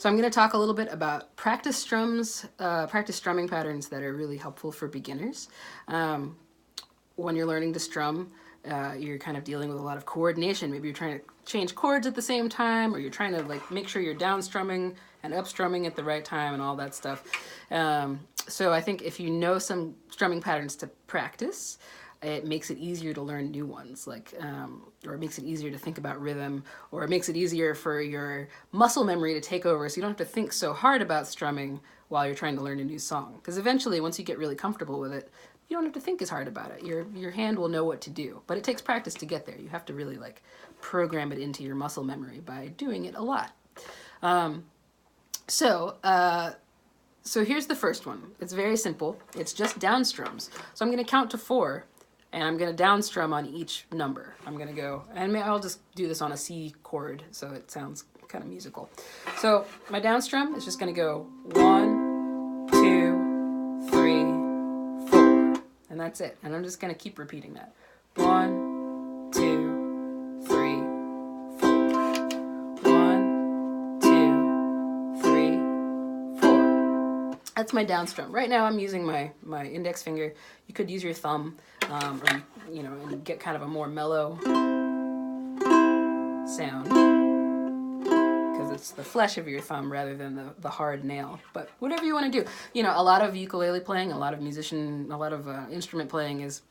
So I'm going to talk a little bit about practice strumming patterns that are really helpful for beginners. When you're learning to strum, you're kind of dealing with a lot of coordination. Maybe you're trying to change chords at the same time, or you're trying to like make sure you're down strumming and up strumming at the right time and all that stuff. So I think if you know some strumming patterns to practice, it makes it easier to learn new ones, like, or it makes it easier to think about rhythm, or it makes it easier for your muscle memory to take over, so you don't have to think so hard about strumming while you're trying to learn a new song. Because eventually, once you get really comfortable with it, you don't have to think as hard about it. Your hand will know what to do, but it takes practice to get there. You have to really like program it into your muscle memory by doing it a lot. So here's the first one. It's very simple. It's just down strums. So I'm going to count to 4, and I'm going to down strum on each number. I'm going to go, and I'll just do this on a C chord, so it sounds kind of musical. So my down strum is just going to go 1, 2, 3, 4, and that's it. And I'm just going to keep repeating that. 1, 2, 3, 4. 1, 2, 3, 4. That's my down strum. Right now I'm using my index finger. You could use your thumb, or you know, and get kind of a more mellow sound, because it's the flesh of your thumb rather than the hard nail. But whatever you want to do. You know, a lot of ukulele playing, a lot of instrument playing is,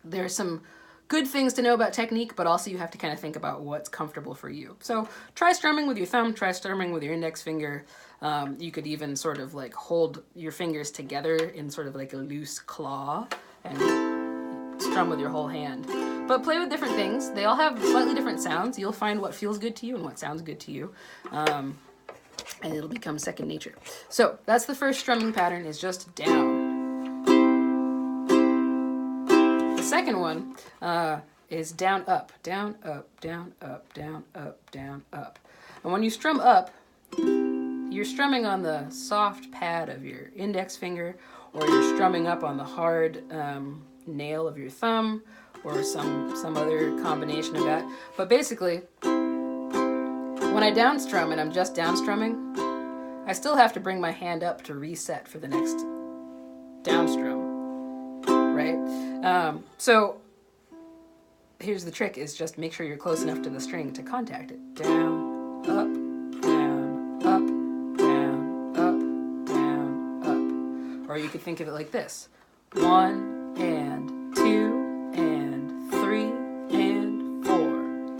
there's some good things to know about technique, but also you have to kind of think about what's comfortable for you. So try strumming with your thumb, try strumming with your index finger. You could even sort of like hold your fingers together in sort of like a loose claw and strum with your whole hand. But play with different things. They all have slightly different sounds. You'll find what feels good to you and what sounds good to you. And it'll become second nature. So that's the first strumming pattern, is just down. The second one is down, up, down, up, down, up, down, up, down, up. And when you strum up, you're strumming on the soft pad of your index finger, or you're strumming up on the hard nail of your thumb, or some other combination of that. But basically, when I down strum and I'm just down strumming, I still have to bring my hand up to reset for the next down strum, right? So here's the trick, is just make sure you're close enough to the string to contact it. Down, up, down, up, down, up, down, up. Or you could think of it like this. 1 and 2 and 3 and 4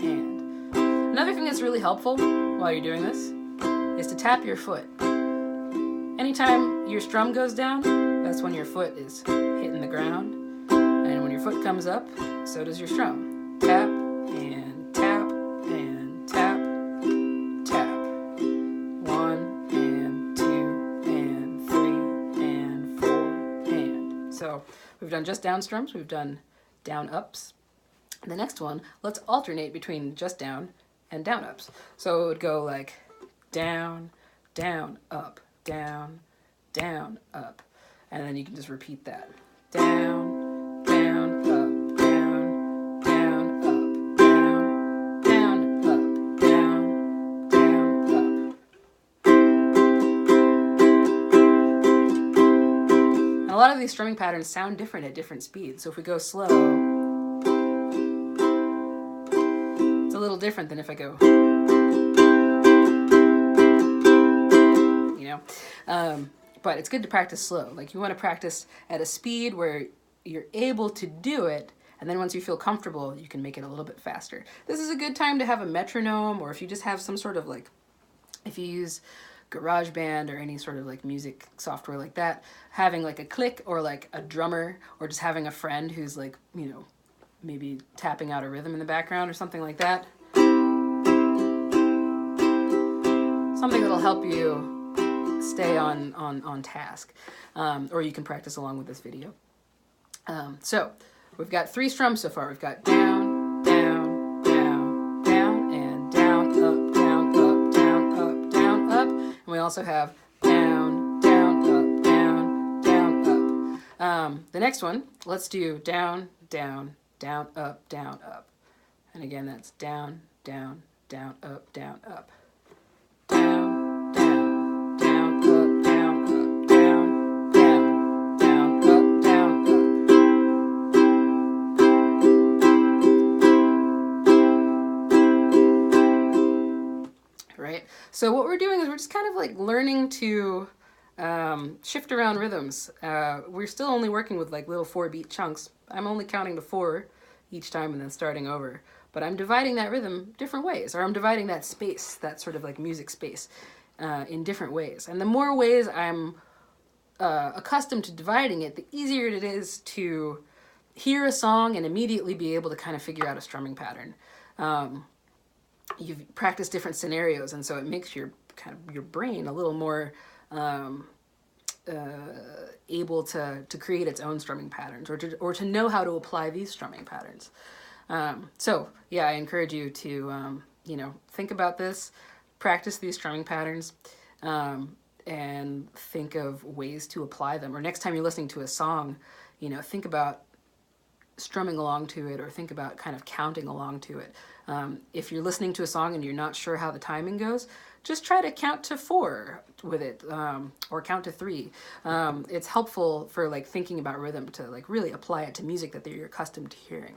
and. Another thing that's really helpful while you're doing this is to tap your foot. Anytime your strum goes down, that's when your foot is hitting the ground. And when your foot comes up, so does your strum. Tap and tap and tap, tap. 1 and 2 and 3 and 4 and. So we've done just down strums, we've done down ups. The next one, let's alternate between just down and down ups. So it would go like down, down, up, down, down, up. And then you can just repeat that. Down, down, up, down, down, up, down, down, up, down, down, up. And a lot of these strumming patterns sound different at different speeds. So if we go slow, it's a little different than if I go, you know? But it's good to practice slow. Like, you want to practice at a speed where you're able to do it, and then once you feel comfortable, you can make it a little bit faster. This is a good time to have a metronome, or if you just have some sort of like, if you use GarageBand or any sort of like music software like that, having like a click or like a drummer, or just having a friend who's like, you know, maybe tapping out a rhythm in the background or something like that. Something that'll help you stay on task, or you can practice along with this video. So we've got 3 strums so far. We've got down, down, down, down, and down, up, down, up, down, up, down, up. And we also have down, down, up, down, down, up. The next one, let's do down, down, down, up, down, up. And again, that's down, down, down, up, down, up. Down, down. right? So what we're doing is we're just kind of like learning to shift around rhythms. We're still only working with like little 4-beat chunks. I'm only counting to 4 each time and then starting over. But I'm dividing that rhythm different ways, or I'm dividing that space, that sort of like music space, in different ways. And the more ways I'm accustomed to dividing it, the easier it is to hear a song and immediately be able to kind of figure out a strumming pattern. You've practiced different scenarios, and so it makes your brain a little more able to create its own strumming patterns, or to know how to apply these strumming patterns. So yeah, I encourage you to think about this, practice these strumming patterns, and think of ways to apply them. Or next time you're listening to a song, think about strumming along to it, or think about kind of counting along to it. If you're listening to a song and you're not sure how the timing goes, just try to count to 4 with it, or count to 3. It's helpful for like thinking about rhythm, to like really apply it to music that you're accustomed to hearing.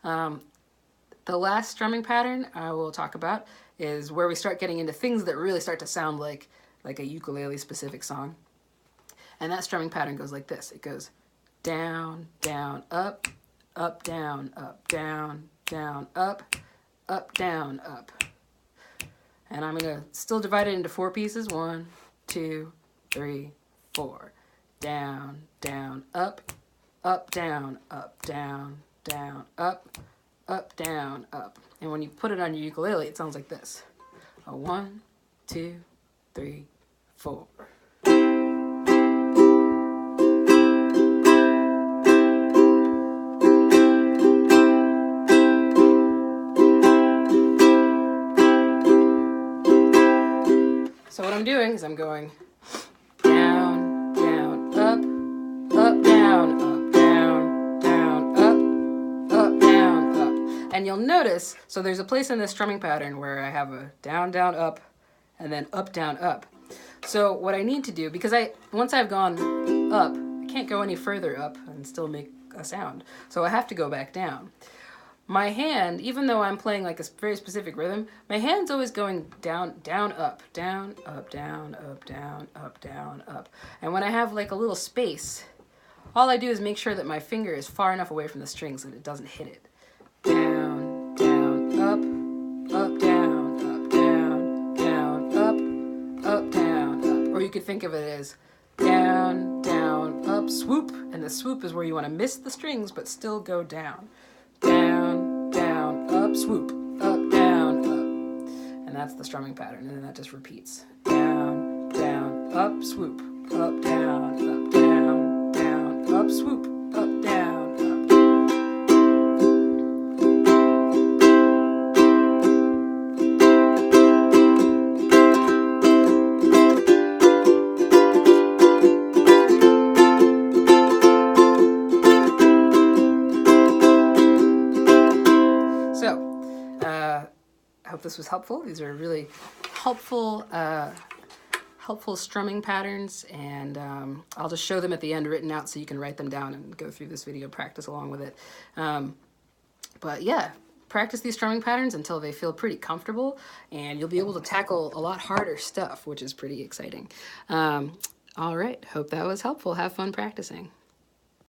The last strumming pattern I will talk about is where we start getting into things that really start to sound like a ukulele specific song. And that strumming pattern goes like this. It goes down, down, up, up, down, down, up, down, up. And I'm going to still divide it into 4 pieces. 1, 2, 3, 4. Down, down, up, down, down, up, down, up. And when you put it on your ukulele, it sounds like this. 1, 2, 3, 4. So what I'm doing is I'm going down, down, up, down, down, up, down, up. And you'll notice, so there's a place in this strumming pattern where I have a down, down, up, and then up, down, up. So what I need to do, because once I've gone up, I can't go any further up and still make a sound. So I have to go back down. My hand, even though I'm playing like a very specific rhythm, my hand's always going down, down, up, down, up, down, up, down, up, down, up. And when I have like a little space, all I do is make sure that my finger is far enough away from the string so that it doesn't hit it. Down, down, up, down, down, up, down, up. Or you could think of it as down, down, up, swoop. And the swoop is where you want to miss the strings but still go down. Down, down, up, swoop, up, down, up. And that's the strumming pattern, and then that just repeats. Down, down, up, swoop, up, down, down, up, swoop, up, down, up. I hope this was helpful. These are really helpful strumming patterns, and I'll just show them at the end written out so you can write them down and go through this video, practice along with it. But yeah, practice these strumming patterns until they feel pretty comfortable, and you'll be able to tackle a lot harder stuff, which is pretty exciting. All right, hope that was helpful. Have fun practicing.